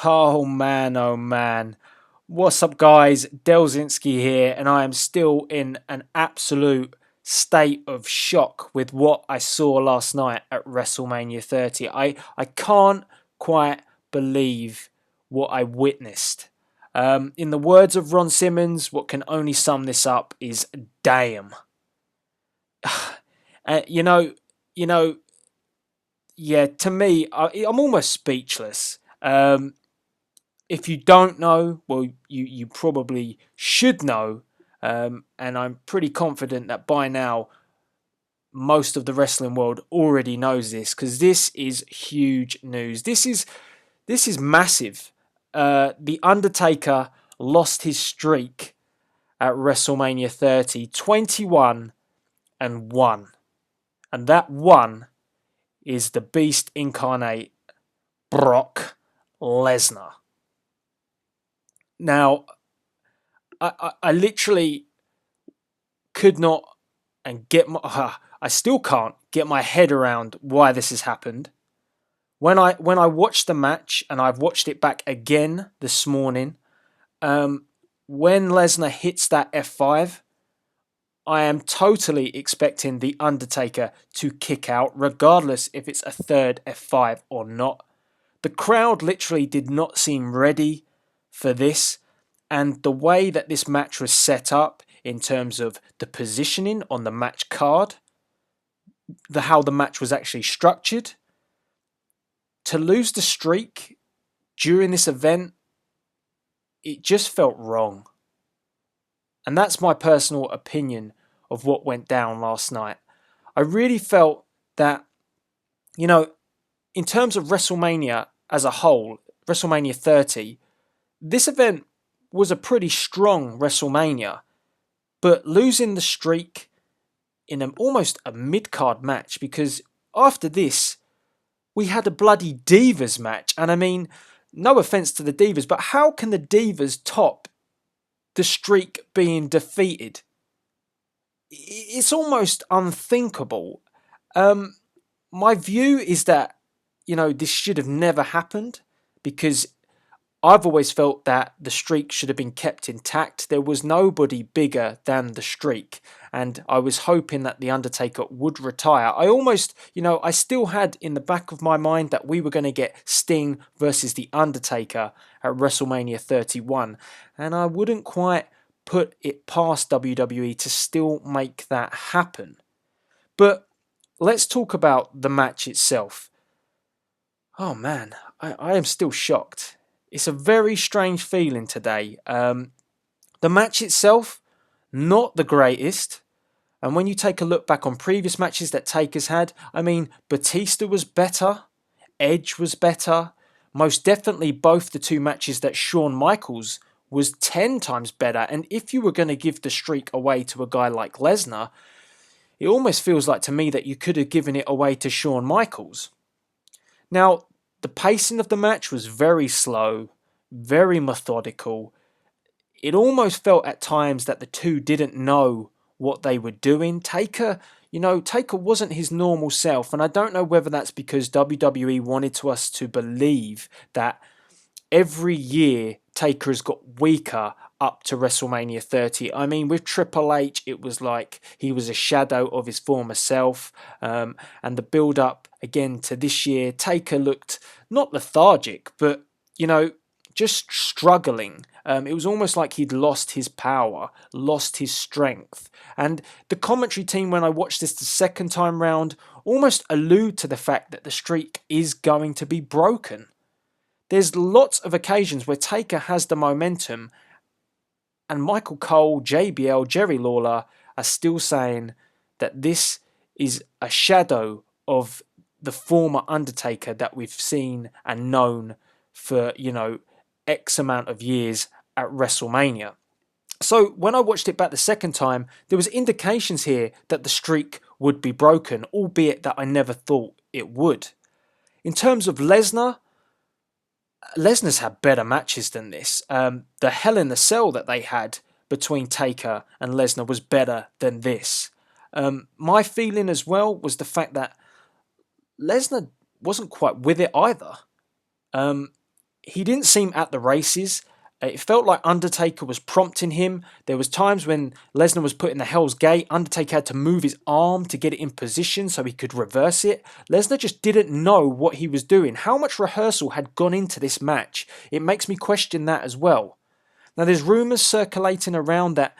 Oh man, oh man. What's up, guys? Delzinski here, and I am still in an absolute state of shock with what I saw last night at WrestleMania 30. I can't quite believe what I witnessed. In the words of Ron Simmons, what can only sum this up is damn. Uh, you know, you know, yeah, to me, I'm almost speechless. If you don't know, well, you probably should know, and I'm pretty confident that by now most of the wrestling world already knows this because this is huge news. This is massive. The Undertaker lost his streak at WrestleMania 30, 21 and 1, and that one is the Beast incarnate, Brock Lesnar. Now, I literally could not and get my I still can't get my head around why this has happened. When I watched the match, and I've watched it back again this morning, when Lesnar hits that F5, I am totally expecting the Undertaker to kick out, regardless if it's a third F5 or not. The crowd literally did not seem ready for this, and the way that this match was set up in terms of the positioning on the match card, how the match was actually structured, to lose the streak during this event, it just felt wrong. And that's my personal opinion of what went down last night. I really felt that, in terms of WrestleMania as a whole, WrestleMania 30, this event was a pretty strong WrestleMania, but losing the streak in almost a mid-card match, because after this, we had a bloody Divas match. And I mean, no offense to the Divas, but how can the Divas top the streak being defeated? It's almost unthinkable. My view is that, this should have never happened, because I've always felt that the streak should have been kept intact. There was nobody bigger than the streak, and I was hoping that The Undertaker would retire. I still had in the back of my mind that we were going to get Sting versus The Undertaker at WrestleMania 31, and I wouldn't quite put it past WWE to still make that happen. But let's talk about the match itself. Oh man, I am still shocked. It's a very strange feeling today. The match itself, not the greatest. And when you take a look back on previous matches that Taker's had, I mean, Batista was better, Edge was better. Most definitely both the two matches that Shawn Michaels was 10 times better. And if you were going to give the streak away to a guy like Lesnar, it almost feels like to me that you could have given it away to Shawn Michaels. Now, the pacing of the match was very slow, very methodical. It almost felt at times that the two didn't know what they were doing. Taker wasn't his normal self, and I don't know whether that's because WWE wanted us to believe that every year Taker has got weaker up to WrestleMania 30. I mean, with Triple H, it was like he was a shadow of his former self. And the build-up, again, to this year, Taker looked not lethargic, but, just struggling. It was almost like he'd lost his power, lost his strength. And the commentary team, when I watched this the second time round, almost allude to the fact that the streak is going to be broken. There's lots of occasions where Taker has the momentum, and Michael Cole, JBL, Jerry Lawler are still saying that this is a shadow of the former Undertaker that we've seen and known for, X amount of years at WrestleMania. So when I watched it back the second time, there was indications here that the streak would be broken, albeit that I never thought it would. In terms of Lesnar's had better matches than this. The Hell in the Cell that they had between Taker and Lesnar was better than this. My feeling as well was the fact that Lesnar wasn't quite with it either. he didn't seem at the races. It felt like Undertaker was prompting him. There was times when Lesnar was put in the Hell's Gate. Undertaker had to move his arm to get it in position so he could reverse it. Lesnar just didn't know what he was doing. How much rehearsal had gone into this match? It makes me question that as well. Now, there's rumours circulating around that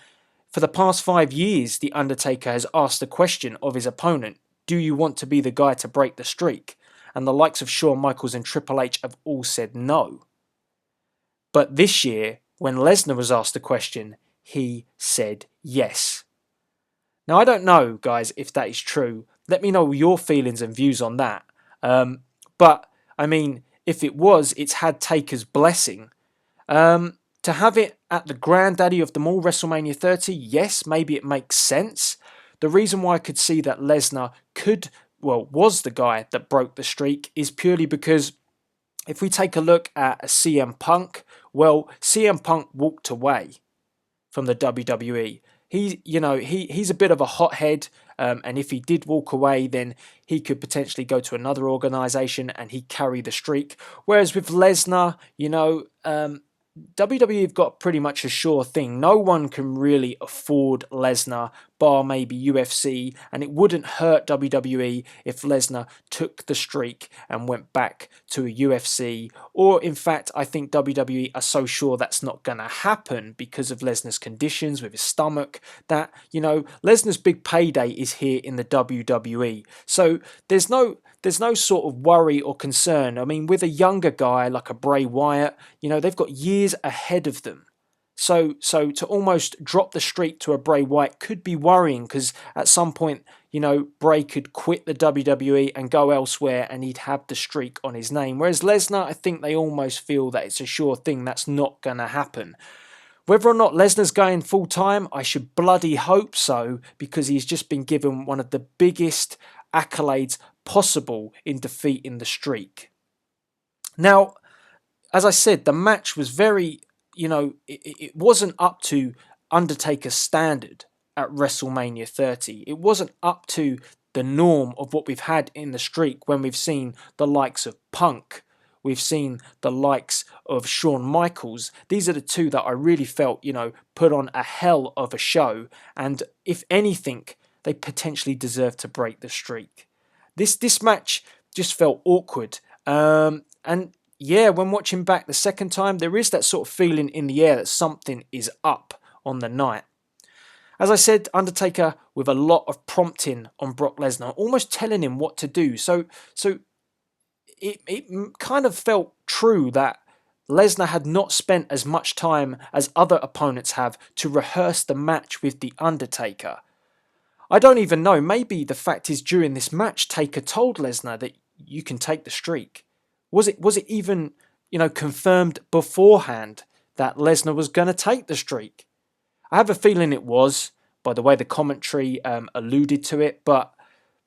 for the past 5 years, The Undertaker has asked the question of his opponent, do you want to be the guy to break the streak? And the likes of Shawn Michaels and Triple H have all said no. But this year, when Lesnar was asked the question, he said yes. Now, I don't know, guys, if that is true. Let me know your feelings and views on that. But, I mean, if it was, it's had Taker's blessing. To have it at the granddaddy of them all, WrestleMania 30, yes, maybe it makes sense. The reason why I could see that Lesnar was the guy that broke the streak is purely because if we take a look at a CM Punk, well, CM Punk walked away from the WWE. He's a bit of a hothead, and if he did walk away, then he could potentially go to another organization and he'd carry the streak. Whereas with Lesnar, WWE have got pretty much a sure thing. No one can really afford Lesnar, bar maybe UFC, and it wouldn't hurt WWE if Lesnar took the streak and went back to a UFC. Or, in fact, I think WWE are so sure that's not going to happen because of Lesnar's conditions with his stomach that, Lesnar's big payday is here in the WWE. So there's no sort of worry or concern. I mean, with a younger guy like a Bray Wyatt, they've got years ahead of them. So to almost drop the streak to a Bray Wyatt could be worrying because at some point, Bray could quit the WWE and go elsewhere and he'd have the streak on his name. Whereas Lesnar, I think they almost feel that it's a sure thing that's not going to happen. Whether or not Lesnar's going full time, I should bloody hope so because he's just been given one of the biggest accolades possible in defeating the streak. Now, as I said, the match was very, it wasn't up to Undertaker's standard at WrestleMania 30. It wasn't up to the norm of what we've had in the streak when we've seen the likes of Punk. We've seen the likes of Shawn Michaels. These are the two that I really felt, put on a hell of a show. And if anything, they potentially deserve to break the streak. This match just felt awkward. And yeah, when watching back the second time, there is that sort of feeling in the air that something is up on the night. As I said, Undertaker with a lot of prompting on Brock Lesnar, almost telling him what to do. So it kind of felt true that Lesnar had not spent as much time as other opponents have to rehearse the match with The Undertaker. I don't even know, maybe the fact is during this match, Taker told Lesnar that you can take the streak. Was it even, confirmed beforehand that Lesnar was going to take the streak? I have a feeling it was, by the way the commentary alluded to it, but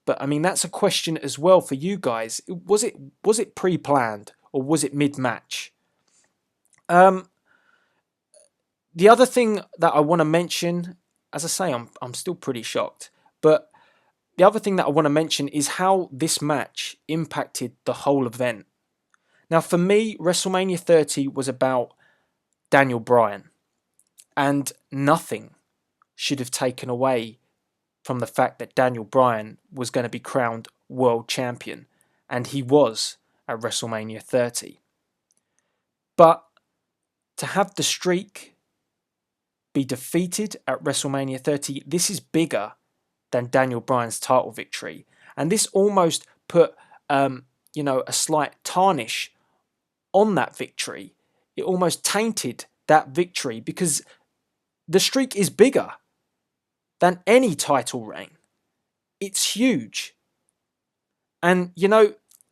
I mean, that's a question as well for you guys. Was it pre-planned or was it mid-match? The other thing that I want to mention, as I say, I'm still pretty shocked, but the other thing that I want to mention is how this match impacted the whole event. Now, for me, WrestleMania 30 was about Daniel Bryan, and nothing should have taken away from the fact that Daniel Bryan was going to be crowned world champion, and he was at WrestleMania 30. But to have the streak be defeated at WrestleMania 30, this is bigger than Daniel Bryan's title victory. And this almost put, a slight tarnish on that victory. It almost tainted that victory because the streak is bigger than any title reign. It's huge. And,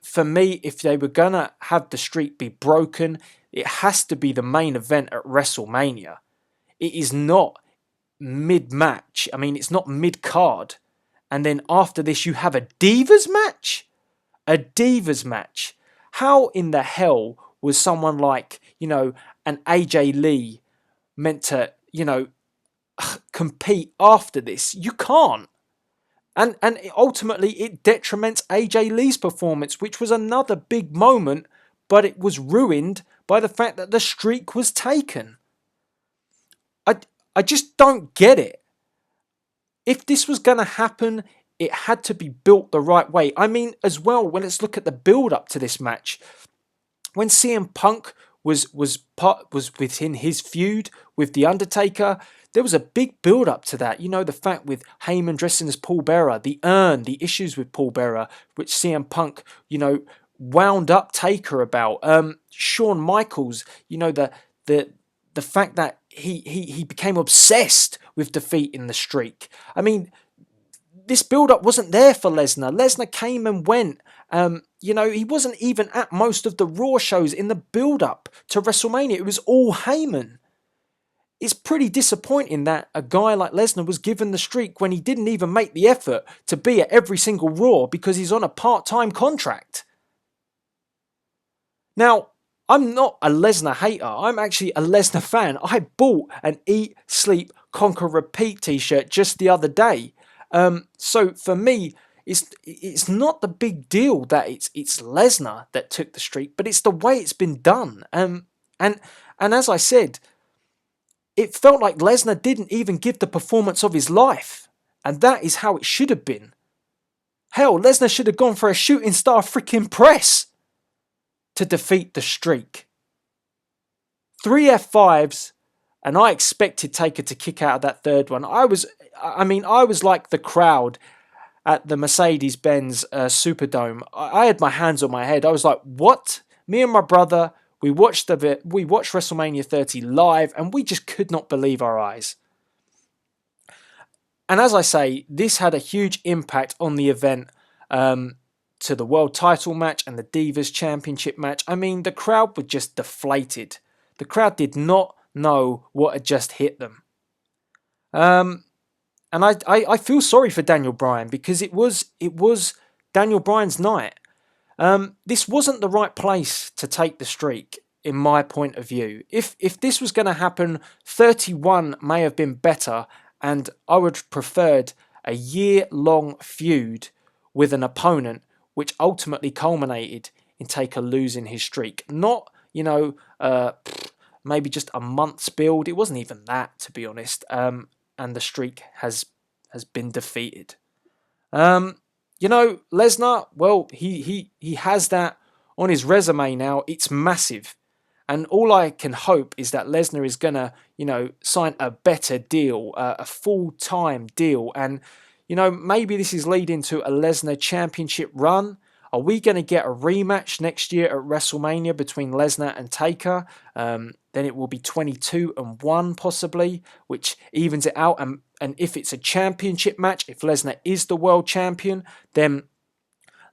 for me, if they were going to have the streak be broken, it has to be the main event at WrestleMania. It is not mid-match. I mean, it's not mid-card. And then after this, you have a Divas match? A Divas match. How in the hell was someone like, an AJ Lee meant to, compete after this? You can't. And ultimately, it detriments AJ Lee's performance, which was another big moment but it was ruined by the fact that the streak was taken. I just don't get it. If this was going to happen, it had to be built the right way. I mean, as well, when let's look at the build up to this match, when CM Punk was within his feud with the Undertaker, there was a big build up to that. You know, the fact with Heyman dressing as Paul Bearer, the issues with Paul Bearer, which CM Punk, wound up Taker about. Shawn Michaels, the fact that he became obsessed with defeating the streak. I mean, this build-up wasn't there for Lesnar. Lesnar came and went. He wasn't even at most of the Raw shows in the build-up to WrestleMania. It was all Heyman. It's pretty disappointing that a guy like Lesnar was given the streak when he didn't even make the effort to be at every single Raw because he's on a part-time contract. Now, I'm not a Lesnar hater. I'm actually a Lesnar fan. I bought an Eat, Sleep, Conquer, Repeat t-shirt just the other day. So for me, it's not the big deal that it's Lesnar that took the streak, but it's the way it's been done. And as I said, it felt like Lesnar didn't even give the performance of his life, and that is how it should have been. Hell, Lesnar should have gone for a shooting star freaking press to defeat the streak. 3 F5s, and I expected Taker to kick out of that third one. I was like the crowd at the Mercedes-Benz Superdome. I had my hands on my head. I was like, what? Me and my brother, we watched WrestleMania 30 live, and we just could not believe our eyes. And as I say, this had a huge impact on the event, to the world title match and the Divas Championship match. I mean, the crowd were just deflated. The crowd did not know what had just hit them. And I feel sorry for Daniel Bryan because it was Daniel Bryan's night. This wasn't the right place to take the streak, in my point of view. If this was going to happen, 31 may have been better, and I would have preferred a year-long feud with an opponent which ultimately culminated in Taker losing his streak. Not, maybe just a month's build. It wasn't even that, to be honest. And the streak has been defeated. Lesnar, well, he has that on his resume now. It's massive. And all I can hope is that Lesnar is going to, sign a better deal, a full-time deal. And maybe this is leading to a Lesnar championship run. Are we going to get a rematch next year at WrestleMania between Lesnar and Taker? Then it will be 22-1 possibly, which evens it out. And if it's a championship match, if Lesnar is the world champion, then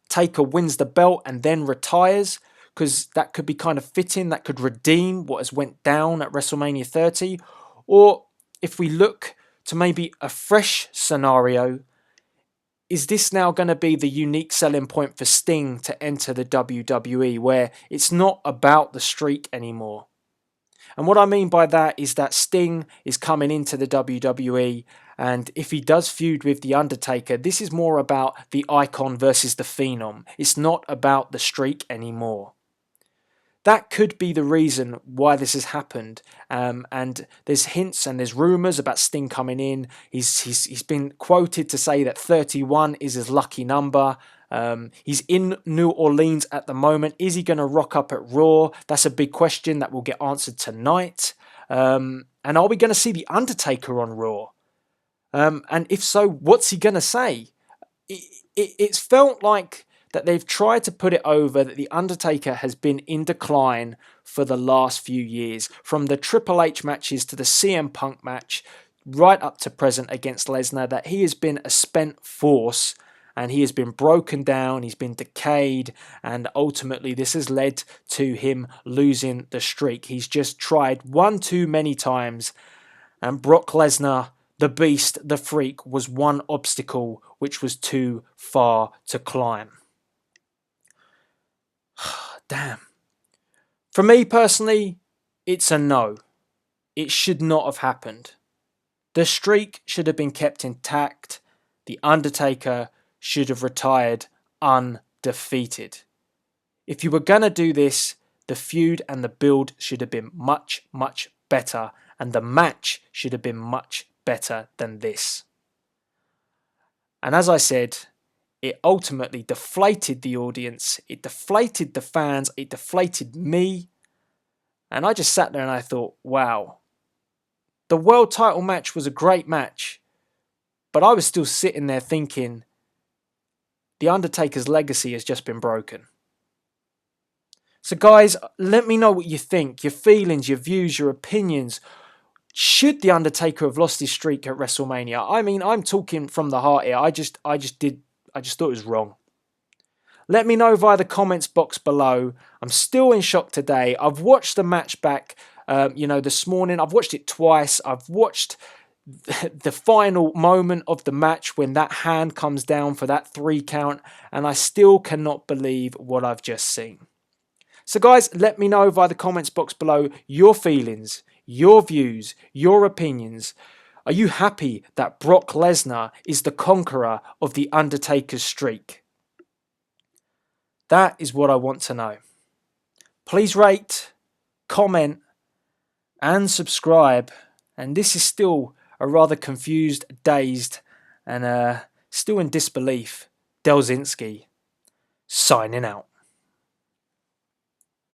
Taker wins the belt and then retires, because that could be kind of fitting. That could redeem what has went down at WrestleMania 30. Or if we look to maybe a fresh scenario, is this now going to be the unique selling point for Sting to enter the WWE, where it's not about the streak anymore? And what I mean by that is that Sting is coming into the WWE, and if he does feud with The Undertaker, this is more about the icon versus the phenom. It's not about the streak anymore. That could be the reason why this has happened. And there's hints and there's rumours about Sting coming in. He's been quoted to say that 31 is his lucky number. He's in New Orleans at the moment. Is he going to rock up at Raw? That's a big question that will get answered tonight. And are we going to see The Undertaker on Raw? And if so, what's he going to say? It's felt like that they've tried to put it over that The Undertaker has been in decline for the last few years. From the Triple H matches to the CM Punk match, right up to present against Lesnar, that he has been a spent force and he has been broken down, he's been decayed, and ultimately this has led to him losing the streak. He's just tried one too many times, and Brock Lesnar, the Beast, the Freak, was one obstacle which was too far to climb. Damn. For me personally, it's a no. It should not have happened. The streak should have been kept intact. The Undertaker should have retired undefeated. If you were going to do this, the feud and the build should have been much, much better, and the match should have been much better than this. And as I said, it ultimately deflated the audience, it deflated the fans, it deflated me. And I just sat there and I thought, wow, the world title match was a great match, but I was still sitting there thinking, the Undertaker's legacy has just been broken. So guys, let me know what you think, your feelings, your views, your opinions. Should The Undertaker have lost his streak at WrestleMania? I mean, I'm talking from the heart here. I just thought it was wrong. Let me know via the comments box below. I'm still in shock today. I've watched the match back, this morning. I've watched it twice. I've watched the final moment of the match when that hand comes down for that 3 count, and I still cannot believe what I've just seen. So guys, let me know via the comments box below your feelings, your views, your opinions. Are you happy that Brock Lesnar is the conqueror of the Undertaker's streak? That is what I want to know. Please rate, comment, and subscribe. And this is still a rather confused, dazed, and still in disbelief, Delzinski, signing out.